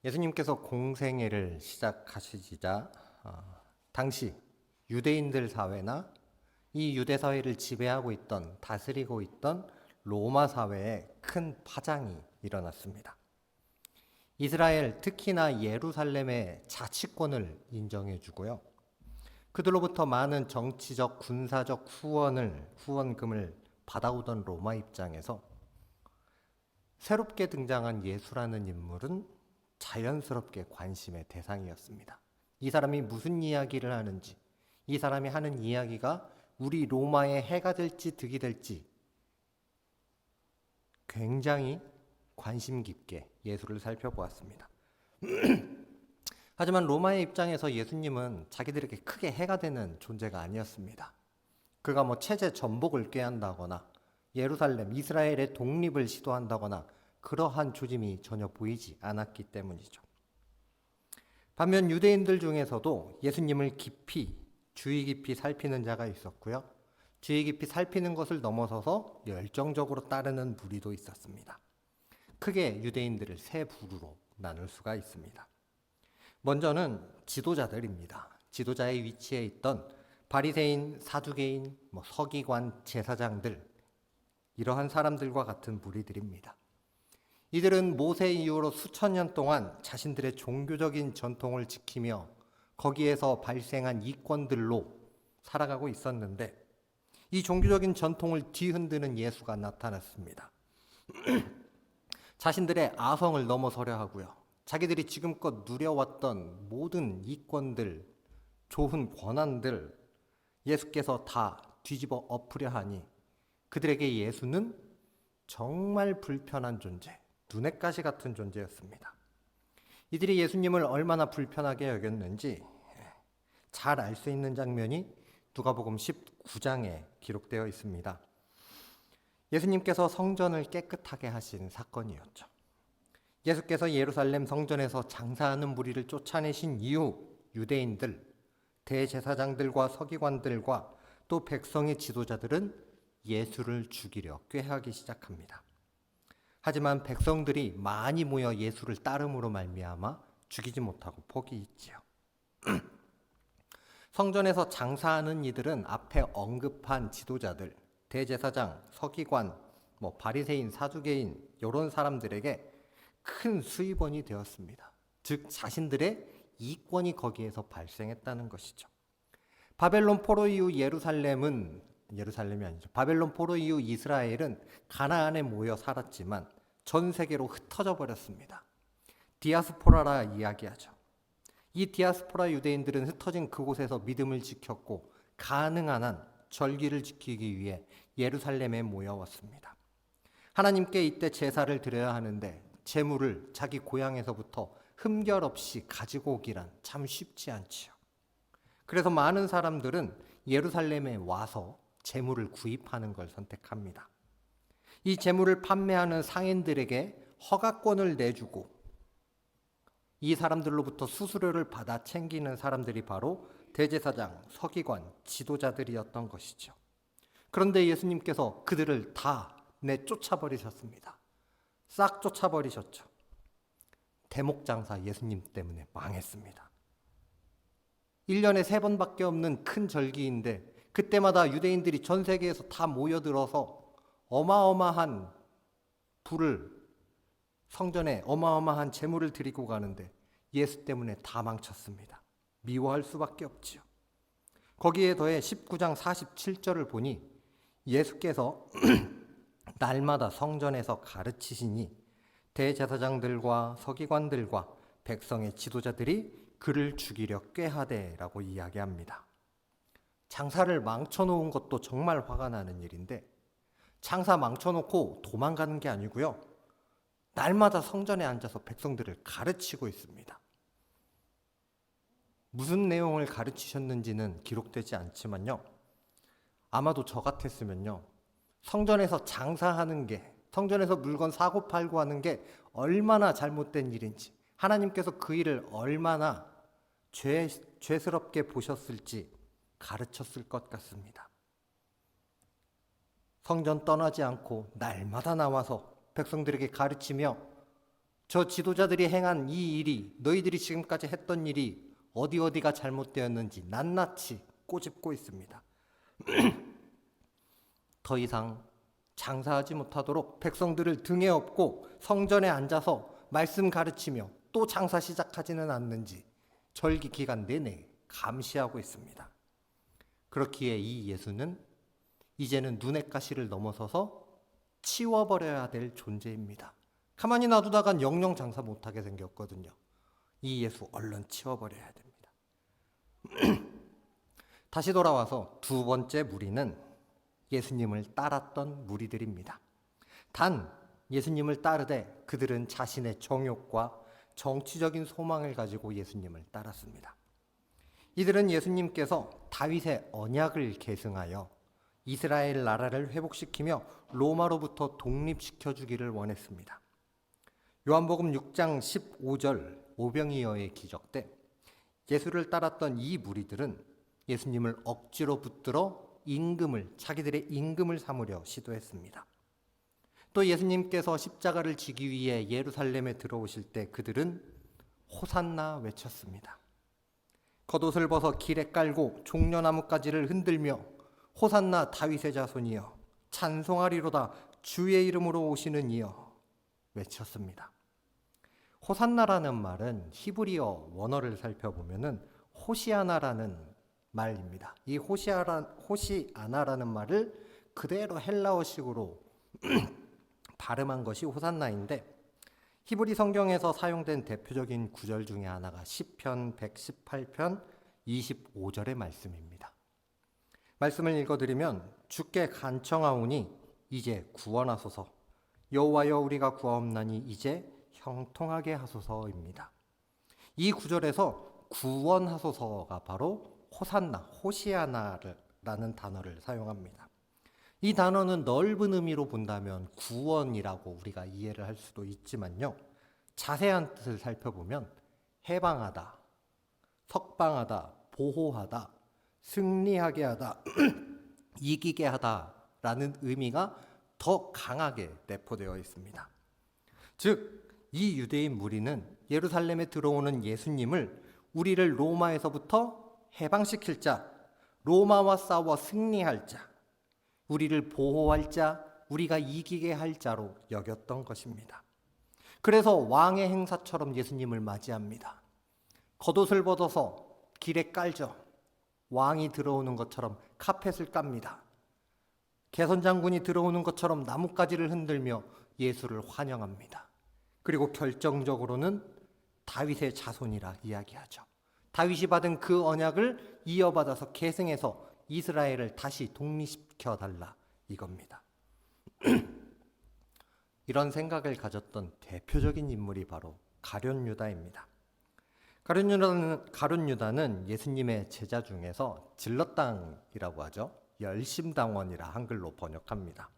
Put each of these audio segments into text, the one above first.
예수님께서 공생애를 시작하시자 당시 유대인들 사회나 이 유대 사회를 지배하고 있던, 다스리고 있던 로마 사회에 큰 파장이 일어났습니다. 이스라엘, 특히나 예루살렘의 자치권을 인정해 주고요. 그들로부터 많은 정치적, 군사적 후원금을 받아오던 로마 입장에서 새롭게 등장한 예수라는 인물은 자연스럽게 관심의 대상이었습니다. 이 사람이 무슨 이야기를 하는지, 이 사람이 하는 이야기가 우리 로마의 해가 될지 득이 될지 굉장히 관심 깊게 예수를 살펴보았습니다. 하지만 로마의 입장에서 예수님은 자기들에게 크게 해가 되는 존재가 아니었습니다. 그가 체제 전복을 꾀한다거나 예루살렘, 이스라엘의 독립을 시도한다거나 그러한 조짐이 전혀 보이지 않았기 때문이죠. 반면 유대인들 중에서도 예수님을 주의 깊이 살피는 자가 있었고요. 주의 깊이 살피는 것을 넘어서서 열정적으로 따르는 무리도 있었습니다. 크게 유대인들을 세 부류로 나눌 수가 있습니다. 먼저는 지도자들입니다. 지도자의 위치에 있던 바리새인, 사두개인, 서기관, 제사장들, 이러한 사람들과 같은 무리들입니다. 이들은 모세 이후로 수천 년 동안 자신들의 종교적인 전통을 지키며 거기에서 발생한 이권들로 살아가고 있었는데 이 종교적인 전통을 뒤흔드는 예수가 나타났습니다. 자신들의 아성을 넘어서려 하고요. 자기들이 지금껏 누려왔던 모든 이권들, 좋은 권한들 예수께서 다 뒤집어 엎으려 하니 그들에게 예수는 정말 불편한 존재, 눈엣 가시 같은 존재였습니다. 이들이 예수님을 얼마나 불편하게 여겼는지 잘 알 수 있는 장면이 누가복음 19장에 기록되어 있습니다. 예수님께서 성전을 깨끗하게 하신 사건이었죠. 예수께서 예루살렘 성전에서 장사하는 무리를 쫓아내신 이후 유대인들, 대제사장들과 서기관들과 또 백성의 지도자들은 예수를 죽이려 꾀하기 시작합니다. 하지만 백성들이 많이 모여 예수를 따름으로 말미암아 죽이지 못하고 포기했지요. 성전에서 장사하는 이들은 앞에 언급한 지도자들, 대제사장, 서기관, 바리새인, 사두개인 이런 사람들에게 큰 수입원이 되었습니다. 즉 자신들의 이권이 거기에서 발생했다는 것이죠. 바벨론 포로 이후 바벨론 포로 이후 이스라엘은 가나안에 모여 살았지만 전 세계로 흩어져 버렸습니다. 디아스포라라 이야기하죠. 이 디아스포라 유대인들은 흩어진 그곳에서 믿음을 지켰고 가능한 한 절기를 지키기 위해 예루살렘에 모여왔습니다. 하나님께 이때 제사를 드려야 하는데 제물을 자기 고향에서부터 흠결 없이 가지고 오기란 참 쉽지 않지요. 그래서 많은 사람들은 예루살렘에 와서 제물을 구입하는 걸 선택합니다. 이 제물을 판매하는 상인들에게 허가권을 내주고 이 사람들로부터 수수료를 받아 챙기는 사람들이 바로 대제사장, 서기관, 지도자들이었던 것이죠. 그런데 예수님께서 그들을 다 내쫓아버리셨습니다. 싹 쫓아버리셨죠. 대목장사 예수님 때문에 망했습니다. 1년에 3번밖에 없는 큰 절기인데 그때마다 유대인들이 전 세계에서 다 모여들어서 어마어마한 성전에 어마어마한 제물을 드리고 가는데 예수 때문에 다 망쳤습니다. 미워할 수밖에 없지요. 거기에 더해 19장 47절을 보니 예수께서 날마다 성전에서 가르치시니 대제사장들과 서기관들과 백성의 지도자들이 그를 죽이려 꾀하되라고 이야기합니다. 장사를 망쳐놓은 것도 정말 화가 나는 일인데 장사 망쳐놓고 도망가는 게 아니고요. 날마다 성전에 앉아서 백성들을 가르치고 있습니다. 무슨 내용을 가르치셨는지는 기록되지 않지만요. 아마도 저 같았으면요. 성전에서 장사하는 게, 성전에서 물건 사고 팔고 하는 게 얼마나 잘못된 일인지, 하나님께서 그 일을 얼마나 죄스럽게 보셨을지 가르쳤을 것 같습니다. 성전 떠나지 않고 날마다 나와서 백성들에게 가르치며 저 지도자들이 행한 이 일이, 너희들이 지금까지 했던 일이 어디가 잘못되었는지 낱낱이 꼬집고 있습니다. 더 이상 장사하지 못하도록 백성들을 등에 업고 성전에 앉아서 말씀 가르치며 또 장사 시작하지는 않는지 절기 기간 내내 감시하고 있습니다. 그렇기에 이 예수는 이제는 눈의 가시를 넘어서서 치워버려야 될 존재입니다. 가만히 놔두다간 영영 장사 못하게 생겼거든요. 이 예수 얼른 치워버려야 됩니다. 다시 돌아와서 두 번째 무리는 예수님을 따랐던 무리들입니다. 단 예수님을 따르되 그들은 자신의 정욕과 정치적인 소망을 가지고 예수님을 따랐습니다. 이들은 예수님께서 다윗의 언약을 계승하여 이스라엘 나라를 회복시키며 로마로부터 독립시켜 주기를 원했습니다. 요한복음 6장 15절 오병이어의 기적 때 예수를 따랐던 이 무리들은 예수님을 억지로 붙들어 자기들의 임금을 삼으려 시도했습니다. 또 예수님께서 십자가를 지기 위해 예루살렘에 들어오실 때 그들은 호산나 외쳤습니다. 겉옷을 벗어 길에 깔고 종려나무가지를 흔들며 호산나 다윗의 자손이여 찬송하리로다 주의 이름으로 오시는 이여 외쳤습니다. 호산나라는 말은 히브리어 원어를 살펴보면은 호시아나라는 말입니다. 이 호시아나라는 말을 그대로 헬라어식으로 발음한 것이 호산나인데 히브리 성경에서 사용된 대표적인 구절 중에 하나가 시편 118편 25절의 말씀입니다. 말씀을 읽어드리면 주께 간청하오니 이제 구원하소서 여호와여 우리가 구하옵나니 이제 형통하게 하소서입니다. 이 구절에서 구원하소서가 바로 호시아나라는 단어를 사용합니다. 이 단어는 넓은 의미로 본다면 구원이라고 우리가 이해를 할 수도 있지만요. 자세한 뜻을 살펴보면 해방하다, 석방하다, 보호하다, 승리하게 하다, 이기게 하다라는 의미가 더 강하게 내포되어 있습니다. 즉, 이 유대인 무리는 예루살렘에 들어오는 예수님을 우리를 로마에서부터 해방시킬 자, 로마와 싸워 승리할 자, 우리를 보호할 자, 우리가 이기게 할 자로 여겼던 것입니다. 그래서 왕의 행사처럼 예수님을 맞이합니다. 겉옷을 벗어서 길에 깔죠. 왕이 들어오는 것처럼 카펫을 깝니다. 개선장군이 들어오는 것처럼 나뭇가지를 흔들며 예수를 환영합니다. 그리고 결정적으로는 다윗의 자손이라 이야기하죠. 다윗이 받은 그 언약을 이어받아서 계승해서 이스라엘을 다시 독립시켜달라 이겁니다. 이런 생각을 가졌던 대표적인 인물이 바로 가룟 유다입니다. 가룟 유다는 예수님의 제자 중에서 진럿당이라고 하죠. 열심당원이라 한글로 번역합니다.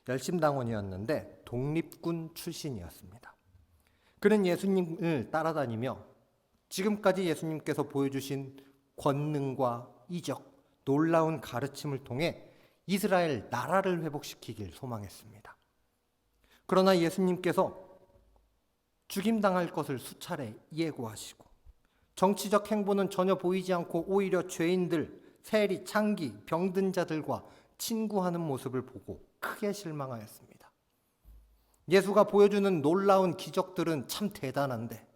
열심당원이었는데 독립군 출신이었습니다. 그는 예수님을 따라다니며 지금까지 예수님께서 보여주신 권능과 이적, 놀라운 가르침을 통해 이스라엘 나라를 회복시키길 소망했습니다. 그러나 예수님께서 죽임당할 것을 수차례 예고하시고 정치적 행보는 전혀 보이지 않고 오히려 죄인들, 세리, 창기, 병든 자들과 친구하는 모습을 보고 크게 실망하였습니다. 예수가 보여주는 놀라운 기적들은 참 대단한데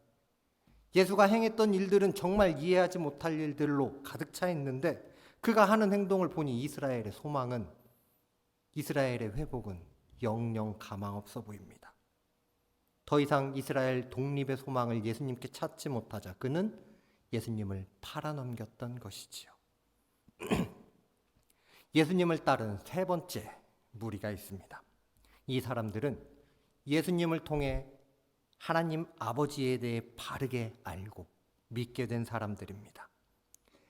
예수가 행했던 일들은 정말 이해하지 못할 일들로 가득 차 있는데 그가 하는 행동을 보니 이스라엘의 소망은, 이스라엘의 회복은 영영 가망없어 보입니다. 더 이상 이스라엘 독립의 소망을 예수님께 찾지 못하자 그는 예수님을 팔아넘겼던 것이지요. 예수님을 따른 세 번째 무리가 있습니다. 이 사람들은 예수님을 통해 하나님 아버지에 대해 바르게 알고 믿게 된 사람들입니다.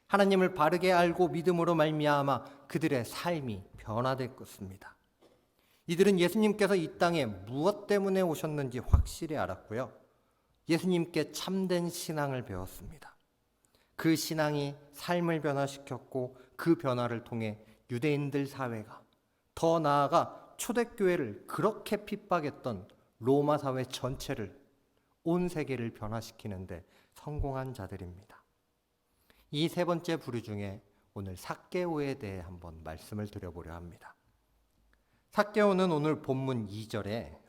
하나님을 바르게 알고 믿음으로 말미암아 그들의 삶이 변화됐습니다. 이들은 예수님께서 이 땅에 무엇 때문에 오셨는지 확실히 알았고요. 예수님께 참된 신앙을 배웠습니다. 그 신앙이 삶을 변화시켰고 그 변화를 통해 유대인들 사회가, 더 나아가 초대교회를 그렇게 핍박했던 로마 사회 전체를 온 세계를 변화시키는데 성공한 자들입니다. 이 세 번째 부류 중에 오늘 삭개오에 대해 한번 말씀을 드려보려 합니다. 삭개오는 오늘 본문 2절에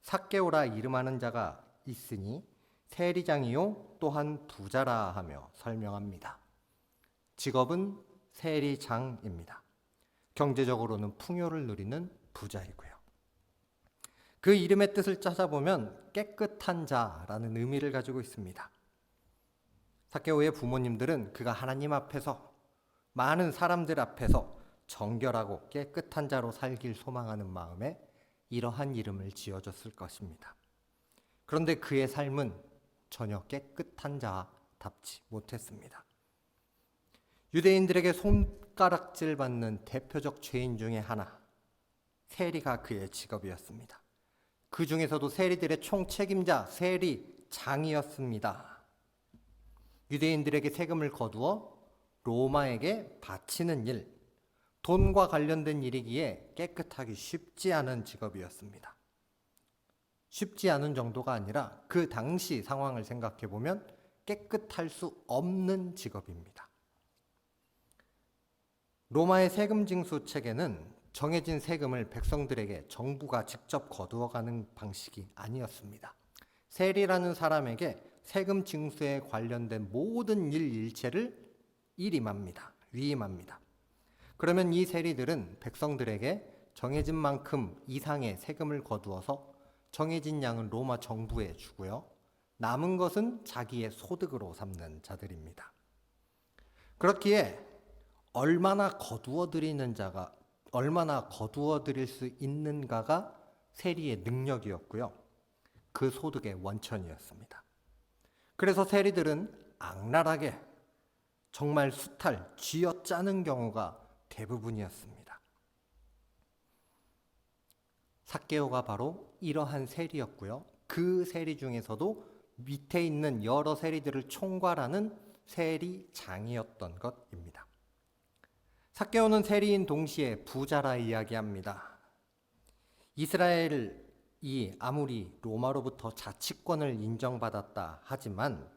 삭개오라 이름하는 자가 있으니 세리장이요 또한 부자라 하며 설명합니다. 직업은 세리장입니다. 경제적으로는 풍요를 누리는 부자이고요. 그 이름의 뜻을 찾아보면 깨끗한 자라는 의미를 가지고 있습니다. 삭개오의 부모님들은 그가 하나님 앞에서 많은 사람들 앞에서 정결하고 깨끗한 자로 살길 소망하는 마음에 이러한 이름을 지어줬을 것입니다. 그런데 그의 삶은 전혀 깨끗한 자답지 못했습니다. 유대인들에게 손가락질 받는 대표적 죄인 중에 하나, 세리가 그의 직업이었습니다. 그 중에서도 세리들의 총책임자 세리장이었습니다. 유대인들에게 세금을 거두어 로마에게 바치는 일, 돈과 관련된 일이기에 깨끗하기 쉽지 않은 직업이었습니다. 쉽지 않은 정도가 아니라 그 당시 상황을 생각해 보면 깨끗할 수 없는 직업입니다. 로마의 세금 징수 체계는 정해진 세금을 백성들에게 정부가 직접 거두어가는 방식이 아니었습니다. 세리라는 사람에게 세금 징수에 관련된 모든 일체를 위임합니다. 그러면 이 세리들은 백성들에게 정해진 만큼 이상의 세금을 거두어서 정해진 양은 로마 정부에 주고요. 남은 것은 자기의 소득으로 삼는 자들입니다. 그렇기에 얼마나 거두어 드릴 수 있는가가 세리의 능력이었고요. 그 소득의 원천이었습니다. 그래서 세리들은 악랄하게 정말 쥐어짜는 경우가 대부분이었습니다. 삭개오가 바로 이러한 세리였고요. 그 세리 중에서도 밑에 있는 여러 세리들을 총괄하는 세리장이었던 것입니다. 삭개오는 세리인 동시에 부자라 이야기합니다. 이스라엘이 아무리 로마로부터 자치권을 인정받았다 하지만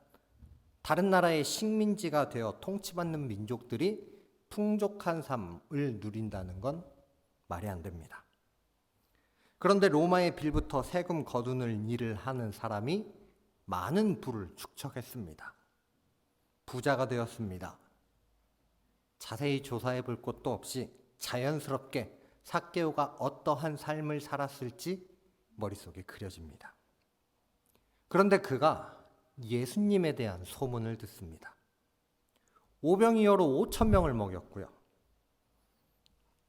다른 나라의 식민지가 되어 통치받는 민족들이 풍족한 삶을 누린다는 건 말이 안 됩니다. 그런데 로마의 빌부터 세금 거두는 일을 하는 사람이 많은 부를 축적했습니다. 부자가 되었습니다. 자세히 조사해 볼 것도 없이 자연스럽게 삭개오가 어떠한 삶을 살았을지 머릿속에 그려집니다. 그런데 그가 예수님에 대한 소문을 듣습니다. 오병이어로 5,000명을 먹였고요.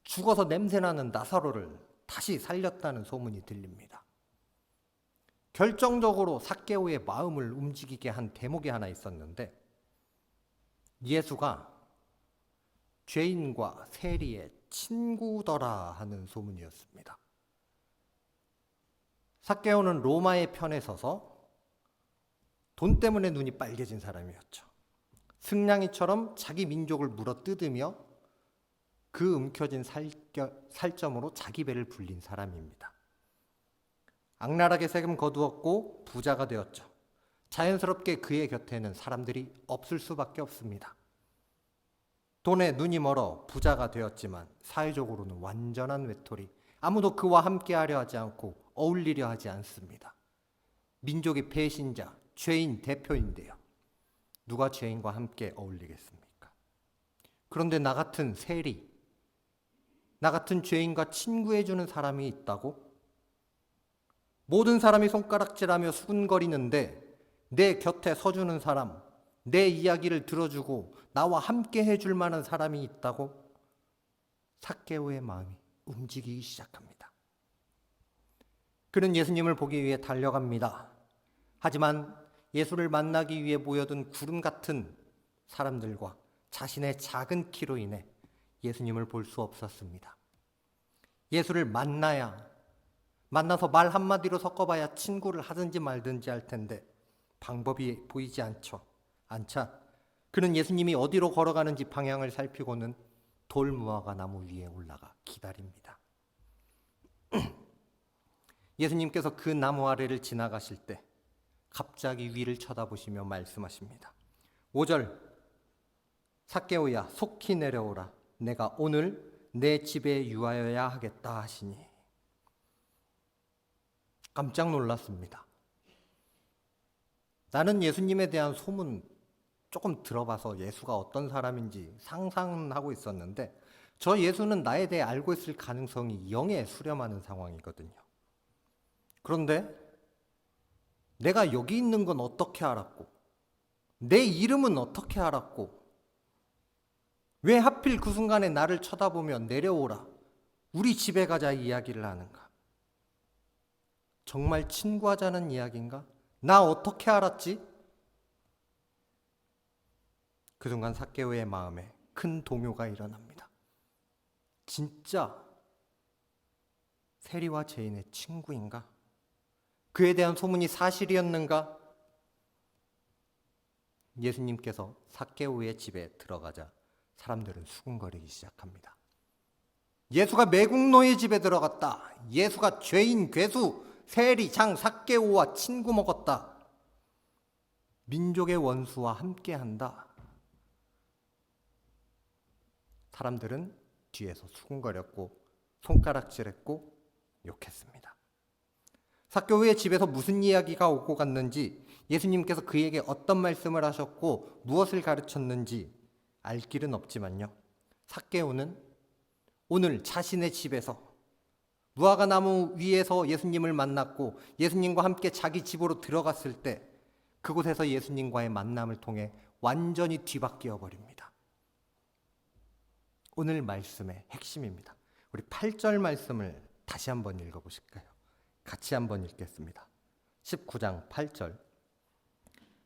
죽어서 냄새나는 나사로를 다시 살렸다는 소문이 들립니다. 결정적으로 삭개오의 마음을 움직이게 한 대목이 하나 있었는데 예수가 죄인과 세리의 친구더라 하는 소문이었습니다. 삭개오는 로마의 편에 서서 돈 때문에 눈이 빨개진 사람이었죠. 승냥이처럼 자기 민족을 물어뜯으며 그 움켜진 살점으로 자기 배를 불린 사람입니다. 악랄하게 세금 거두었고 부자가 되었죠. 자연스럽게 그의 곁에는 사람들이 없을 수밖에 없습니다. 돈에 눈이 멀어 부자가 되었지만 사회적으로는 완전한 외톨이, 아무도 그와 함께하려 하지 않고 어울리려 하지 않습니다. 민족의 배신자, 죄인 대표인데요. 누가 죄인과 함께 어울리겠습니까? 그런데 나 같은 세리, 나 같은 죄인과 친구해주는 사람이 있다고? 모든 사람이 손가락질하며 수군거리는데 내 곁에 서주는 사람, 내 이야기를 들어주고 나와 함께 해줄 만한 사람이 있다고? 삭개오의 마음이 움직이기 시작합니다. 그는 예수님을 보기 위해 달려갑니다. 하지만 예수를 만나기 위해 모여든 구름 같은 사람들과 자신의 작은 키로 인해 예수님을 볼 수 없었습니다. 예수를 만나서 말 한마디로 섞어봐야 친구를 하든지 말든지 할 텐데 방법이 보이지 않자 그는 예수님이 어디로 걸어가는지 방향을 살피고는 돌무화과 나무 위에 올라가 기다립니다. 예수님께서 그 나무 아래를 지나가실 때 갑자기 위를 쳐다보시며 말씀하십니다. 5절, 삭개오야 속히 내려오라. 내가 오늘 내 집에 유하여야 하겠다 하시니. 깜짝 놀랐습니다. 나는 예수님에 대한 소문 조금 들어봐서 예수가 어떤 사람인지 상상하고 있었는데 저 예수는 나에 대해 알고 있을 가능성이 영에 수렴하는 상황이거든요. 그런데 내가 여기 있는 건 어떻게 알았고, 내 이름은 어떻게 알았고, 왜 하필 그 순간에 나를 쳐다보며 내려오라, 우리 집에 가자 이야기를 하는가? 정말 친구하자는 이야기인가? 나 어떻게 알았지? 그 순간 삭개오의 마음에 큰 동요가 일어납니다. 진짜 세리와 죄인의 친구인가? 그에 대한 소문이 사실이었는가? 예수님께서 삭개오의 집에 들어가자 사람들은 수군거리기 시작합니다. 예수가 매국노의 집에 들어갔다. 예수가 죄인, 괴수, 세리, 장, 삭개오와 친구 먹었다. 민족의 원수와 함께한다. 사람들은 뒤에서 수군거렸고 손가락질했고 욕했습니다. 삭개오의 집에서 무슨 이야기가 오고 갔는지, 예수님께서 그에게 어떤 말씀을 하셨고 무엇을 가르쳤는지 알 길은 없지만요, 삭개오는 오늘 자신의 집에서 무화과 나무 위에서 예수님을 만났고 예수님과 함께 자기 집으로 들어갔을 때 그곳에서 예수님과의 만남을 통해 완전히 뒤바뀌어 버립니다. 오늘 말씀의 핵심입니다. 우리 8절 말씀을 다시 한번 읽어보실까요? 같이 한번 읽겠습니다. 19장 8절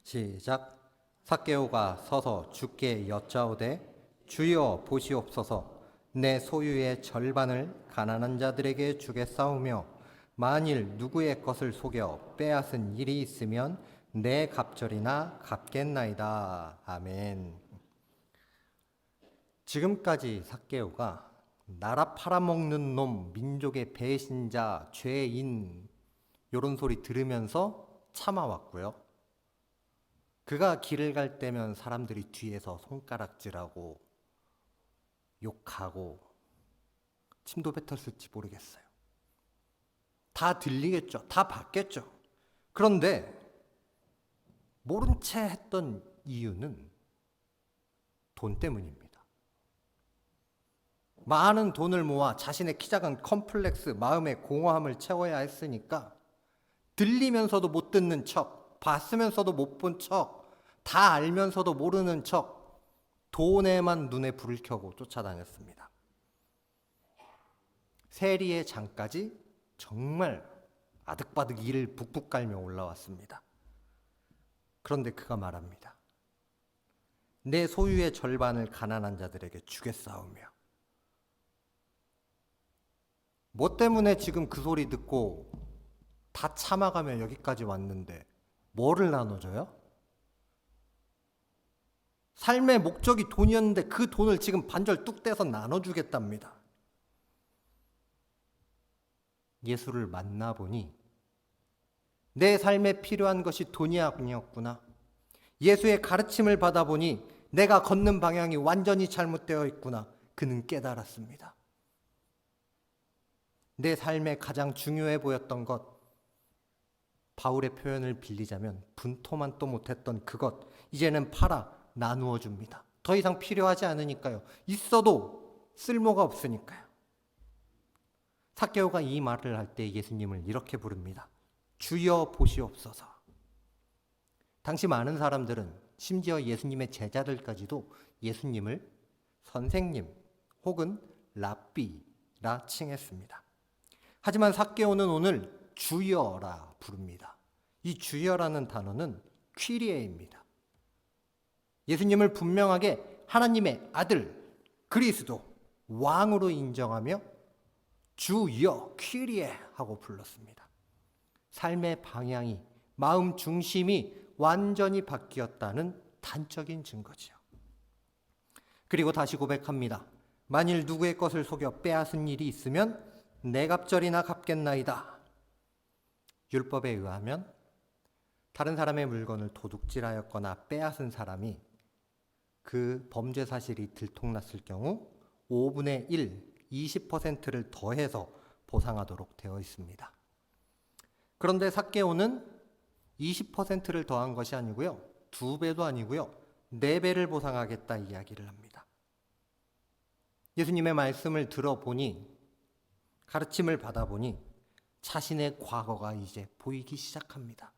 시작. 삭개오가 서서 주께 여짜오되 주여 보시옵소서, 내 소유의 절반을 가난한 자들에게 주겠사오며 만일 누구의 것을 속여 빼앗은 일이 있으면 내 갑절이나 갚겠나이다. 아멘. 지금까지 삭개오가 나라 팔아먹는 놈, 민족의 배신자, 죄인 이런 소리 들으면서 참아왔고요. 그가 길을 갈 때면 사람들이 뒤에서 손가락질하고 욕하고 침도 뱉었을지 모르겠어요. 다 들리겠죠. 다 봤겠죠. 그런데 모른 채 했던 이유는 돈 때문입니다. 많은 돈을 모아 자신의 키 작은 컴플렉스, 마음의 공허함을 채워야 했으니까 들리면서도 못 듣는 척, 봤으면서도 못 본 척, 다 알면서도 모르는 척, 돈에만 눈에 불을 켜고 쫓아다녔습니다. 세리의 장까지 정말 아득바득 이를 북북 깔며 올라왔습니다. 그런데 그가 말합니다. 내 소유의 절반을 가난한 자들에게 주겠사오며. 뭐 때문에 지금 그 소리 듣고 다 참아가며 여기까지 왔는데 뭐를 나눠줘요? 삶의 목적이 돈이었는데 그 돈을 지금 반절 뚝 떼서 나눠주겠답니다. 예수를 만나보니 내 삶에 필요한 것이 돈이 아니었구나. 예수의 가르침을 받아보니 내가 걷는 방향이 완전히 잘못되어 있구나. 그는 깨달았습니다. 내 삶에 가장 중요해 보였던 것, 바울의 표현을 빌리자면 분토만도 못했던 그것, 이제는 팔아 나누어 줍니다. 더 이상 필요하지 않으니까요. 있어도 쓸모가 없으니까요. 삭개오가 이 말을 할 때 예수님을 이렇게 부릅니다. 주여 보시옵소서. 당시 많은 사람들은 심지어 예수님의 제자들까지도 예수님을 선생님 혹은 랍비라 칭했습니다. 하지만 삭개오는 오늘 주여라 부릅니다. 이 주여라는 단어는 퀴리에입니다. 예수님을 분명하게 하나님의 아들, 그리스도, 왕으로 인정하며 주여, 퀴리에 하고 불렀습니다. 삶의 방향이, 마음 중심이 완전히 바뀌었다는 단적인 증거지요. 그리고 다시 고백합니다. 만일 누구의 것을 속여 빼앗은 일이 있으면 내 갑절이나 갚겠나이다. 율법에 의하면 다른 사람의 물건을 도둑질하였거나 빼앗은 사람이 그 범죄 사실이 들통났을 경우 5분의 1, 20%를 더해서 보상하도록 되어 있습니다. 그런데 삭개오는 20%를 더한 것이 아니고요. 2배도 아니고요. 4배를 보상하겠다 이야기를 합니다. 예수님의 말씀을 들어보니, 가르침을 받아보니 자신의 과거가 이제 보이기 시작합니다.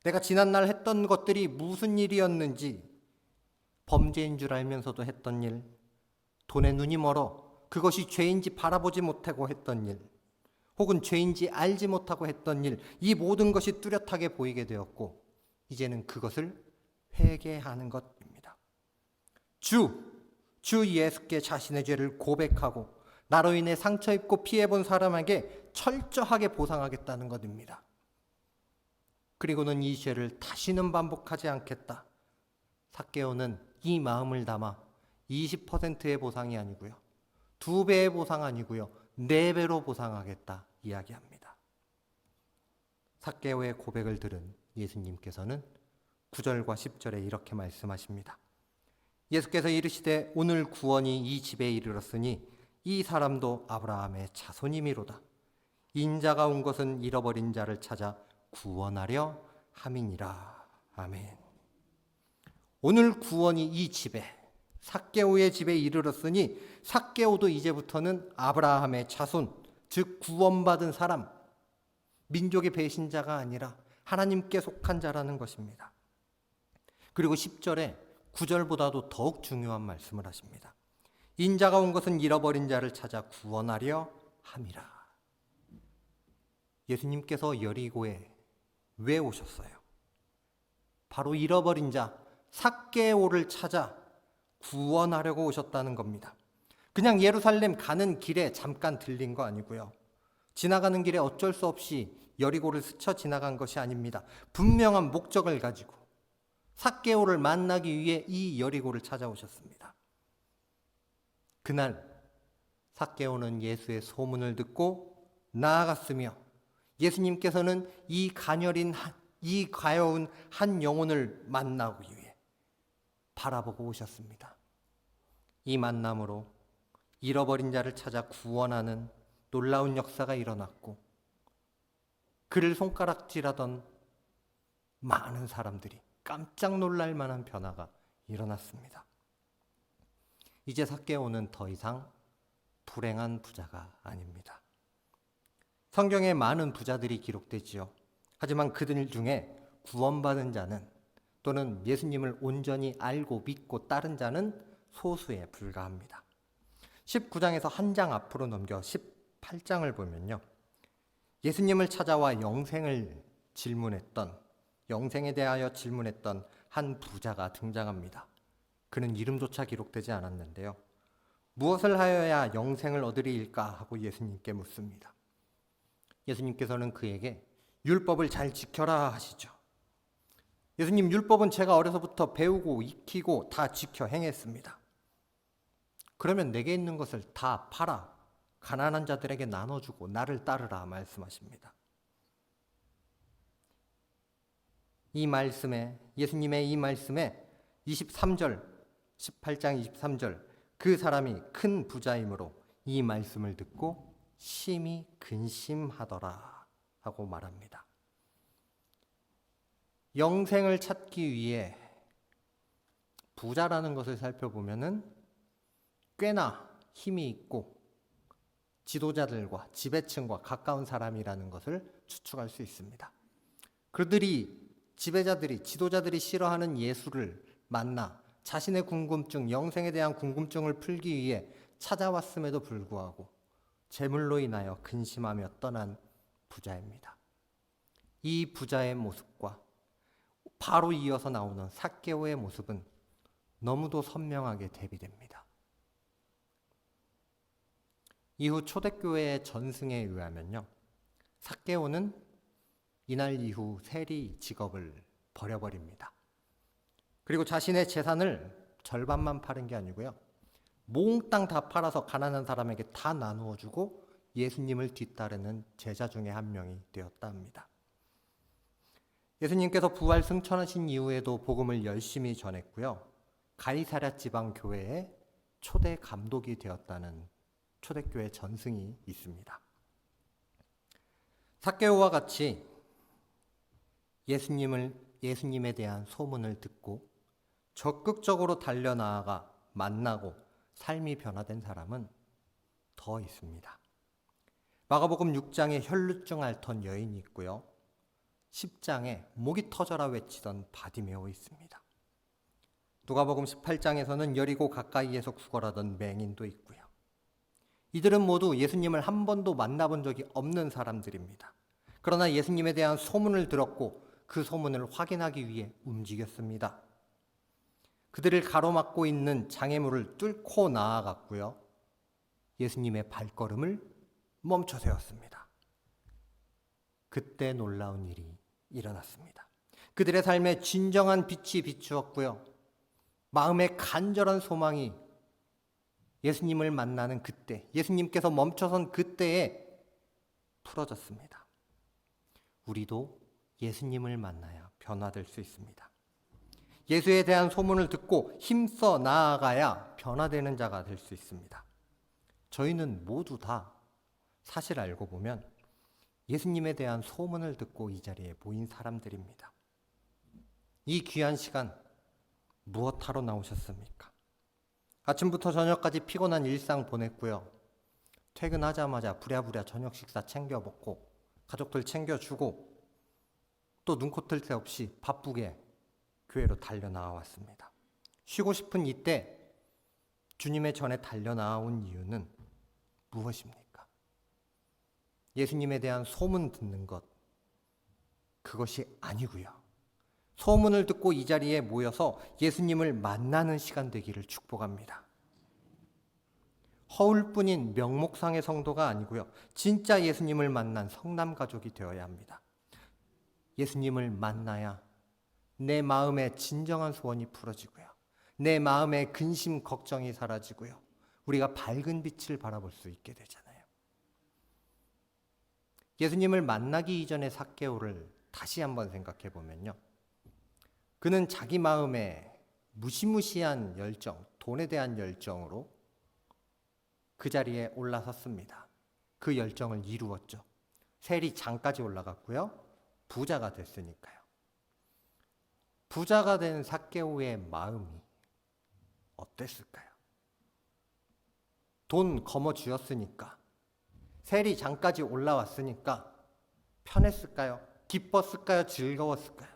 내가 지난날 했던 것들이 무슨 일이었는지, 범죄인 줄 알면서도 했던 일, 돈에 눈이 멀어 그것이 죄인지 바라보지 못하고 했던 일, 혹은 죄인지 알지 못하고 했던 일, 이 모든 것이 뚜렷하게 보이게 되었고 이제는 그것을 회개하는 것입니다. 주 예수께 자신의 죄를 고백하고 나로 인해 상처 입고 피해본 사람에게 철저하게 보상하겠다는 것입니다. 그리고는 이 죄를 다시는 반복하지 않겠다. 삭개오는 이 마음을 담아 20%의 보상이 아니고요, 2배의 보상 아니고요, 4배로 보상하겠다 이야기합니다. 삭개오의 고백을 들은 예수님께서는 9절과 10절에 이렇게 말씀하십니다. 예수께서 이르시되 오늘 구원이 이 집에 이르렀으니 이 사람도 아브라함의 자손이미로다. 인자가 온 것은 잃어버린 자를 찾아 구원하려 함이니라. 아멘. 오늘 구원이 이 집에, 삭개오의 집에 이르렀으니 삭개오도 이제부터는 아브라함의 자손, 즉 구원받은 사람, 민족의 배신자가 아니라 하나님께 속한 자라는 것입니다. 그리고 10절에 9절보다도 더욱 중요한 말씀을 하십니다. 인자가 온 것은 잃어버린 자를 찾아 구원하려 함이라. 예수님께서 여리고에 왜 오셨어요? 바로 잃어버린 자 삭개오를 찾아 구원하려고 오셨다는 겁니다. 그냥 예루살렘 가는 길에 잠깐 들린 거 아니고요, 지나가는 길에 어쩔 수 없이 여리고를 스쳐 지나간 것이 아닙니다. 분명한 목적을 가지고 삭개오를 만나기 위해 이 여리고를 찾아오셨습니다. 그날 삭개오는 예수의 소문을 듣고 나아갔으며 예수님께서는 이 가여운 한 영혼을 만나기 위해 바라보고 오셨습니다. 이 만남으로 잃어버린 자를 찾아 구원하는 놀라운 역사가 일어났고 그를 손가락질하던 많은 사람들이 깜짝 놀랄 만한 변화가 일어났습니다. 이제 삭개오는 더 이상 불행한 부자가 아닙니다. 성경에 많은 부자들이 기록되지요. 하지만 그들 중에 구원받은 자는, 또는 예수님을 온전히 알고 믿고 따른 자는 소수에 불과합니다. 19장에서 한 장 앞으로 넘겨 18장을 보면요, 예수님을 찾아와 영생에 대하여 질문했던 한 부자가 등장합니다. 그는 이름조차 기록되지 않았는데요, 무엇을 하여야 영생을 얻으리일까 하고 예수님께 묻습니다. 예수님께서는 그에게 율법을 잘 지켜라 하시죠. 예수님, 율법은 제가 어려서부터 배우고 익히고 다 지켜 행했습니다. 그러면 내게 있는 것을 다 팔아 가난한 자들에게 나눠주고 나를 따르라 말씀하십니다. 이 말씀에, 예수님의 이 말씀에 18장 23절, 그 사람이 큰 부자이므로 이 말씀을 듣고 심히 근심하더라 하고 말합니다. 영생을 찾기 위해 부자라는 것을 살펴보면은 꽤나 힘이 있고 지도자들과 지배층과 가까운 사람이라는 것을 추측할 수 있습니다. 그들이, 지도자들이 싫어하는 예수를 만나 자신의 궁금증, 영생에 대한 궁금증을 풀기 위해 찾아왔음에도 불구하고 재물로 인하여 근심하며 떠난 부자입니다. 이 부자의 모습과 바로 이어서 나오는 삭개오의 모습은 너무도 선명하게 대비됩니다. 이후 초대교회의 전승에 의하면요, 삭개오는 이날 이후 세리 직업을 버려버립니다. 그리고 자신의 재산을 절반만 파는 게 아니고요, 몽땅 다 팔아서 가난한 사람에게 다 나누어 주고 예수님을 뒤따르는 제자 중에 한 명이 되었다 합니다. 예수님께서 부활 승천하신 이후에도 복음을 열심히 전했고요. 가이사랴 지방 교회의 초대 감독이 되었다는 초대교회 전승이 있습니다. 삭개오와 같이 예수님에 대한 소문을 듣고 적극적으로 달려나아가 만나고 삶이 변화된 사람은 더 있습니다. 마가복음 6장에 혈루증 앓던 여인이 있고요. 10장에 목이 터져라 외치던 바디메오 있습니다. 누가복음 18장에서는 여리고 가까이에서 구걸하던 맹인도 있고요. 이들은 모두 예수님을 한 번도 만나본 적이 없는 사람들입니다. 그러나 예수님에 대한 소문을 들었고 그 소문을 확인하기 위해 움직였습니다. 그들을 가로막고 있는 장애물을 뚫고 나아갔고요. 예수님의 발걸음을 멈춰 세웠습니다. 그때 놀라운 일이 일어났습니다. 그들의 삶에 진정한 빛이 비추었고요. 마음의 간절한 소망이 예수님을 만나는 그때, 예수님께서 멈춰선 그때에 풀어졌습니다. 우리도 예수님을 만나야 변화될 수 있습니다. 예수에 대한 소문을 듣고 힘써 나아가야 변화되는 자가 될 수 있습니다. 저희는 모두 다 사실 알고 보면 예수님에 대한 소문을 듣고 이 자리에 모인 사람들입니다. 이 귀한 시간 무엇하러 나오셨습니까? 아침부터 저녁까지 피곤한 일상 보냈고요. 퇴근하자마자 부랴부랴 저녁 식사 챙겨 먹고 가족들 챙겨주고 또 눈코 뜰 새 없이 바쁘게 교회로 달려나와 왔습니다. 쉬고 싶은 이때 주님의 전에 달려나온 이유는 무엇입니까? 예수님에 대한 소문 듣는 것, 그것이 아니고요. 소문을 듣고 이 자리에 모여서 예수님을 만나는 시간 되기를 축복합니다. 허울뿐인 명목상의 성도가 아니고요. 진짜 예수님을 만난 성남 가족이 되어야 합니다. 예수님을 만나야 내 마음의 진정한 소원이 풀어지고요. 내 마음의 근심, 걱정이 사라지고요. 우리가 밝은 빛을 바라볼 수 있게 되잖아요. 예수님을 만나기 이전의 삭개오를 다시 한번 생각해 보면요. 그는 자기 마음에 무시무시한 열정, 돈에 대한 열정으로 그 자리에 올라섰습니다. 그 열정을 이루었죠. 세리장까지 올라갔고요. 부자가 됐으니까요. 부자가 된 삭개오의 마음이 어땠을까요? 돈 거머쥐었으니까, 세리장까지 올라왔으니까 편했을까요? 기뻤을까요? 즐거웠을까요?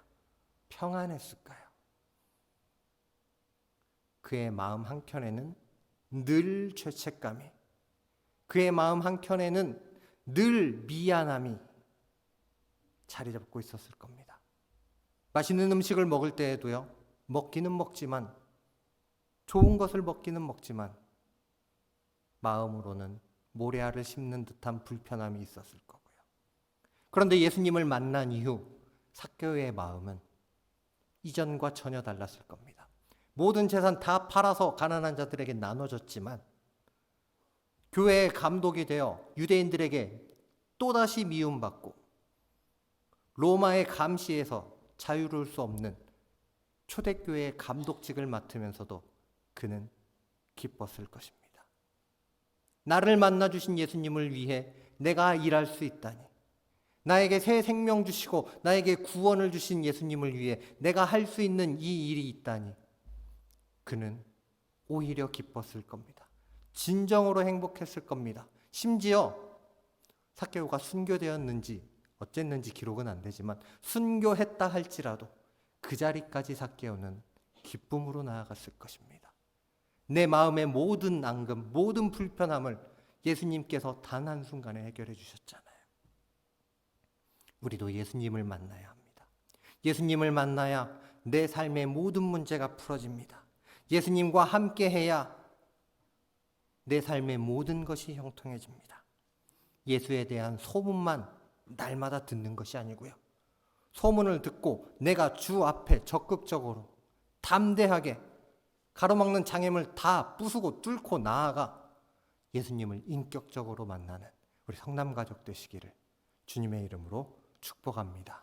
평안했을까요? 그의 마음 한켠에는 늘 죄책감이, 그의 마음 한켠에는 늘 미안함이 자리 잡고 있었을 겁니다. 맛있는 음식을 먹을 때에도요, 먹기는 먹지만, 좋은 것을 먹기는 먹지만 마음으로는 모래알을 씹는 듯한 불편함이 있었을 거고요. 그런데 예수님을 만난 이후 삭개오의 마음은 이전과 전혀 달랐을 겁니다. 모든 재산 다 팔아서 가난한 자들에게 나눠줬지만 교회의 감독이 되어 유대인들에게 또다시 미움받고 로마의 감시에서 자유로울 수 없는 초대교회의 감독직을 맡으면서도 그는 기뻤을 것입니다. 나를 만나주신 예수님을 위해 내가 일할 수 있다니, 나에게 새 생명 주시고 나에게 구원을 주신 예수님을 위해 내가 할 수 있는 이 일이 있다니, 그는 오히려 기뻤을 겁니다. 진정으로 행복했을 겁니다. 심지어 삭개오가 순교되었는지 어쨌는지 기록은 안 되지만 순교했다 할지라도 그 자리까지 삭개오는 기쁨으로 나아갔을 것입니다. 내 마음의 모든 앙금, 모든 불편함을 예수님께서 단 한순간에 해결해 주셨잖아요. 우리도 예수님을 만나야 합니다. 예수님을 만나야 내 삶의 모든 문제가 풀어집니다. 예수님과 함께해야 내 삶의 모든 것이 형통해집니다. 예수에 대한 소문만 날마다 듣는 것이 아니고요. 소문을 듣고 내가 주 앞에 적극적으로 담대하게 가로막는 장애물 다 부수고 뚫고 나아가 예수님을 인격적으로 만나는 우리 성남 가족 되시기를 주님의 이름으로 축복합니다.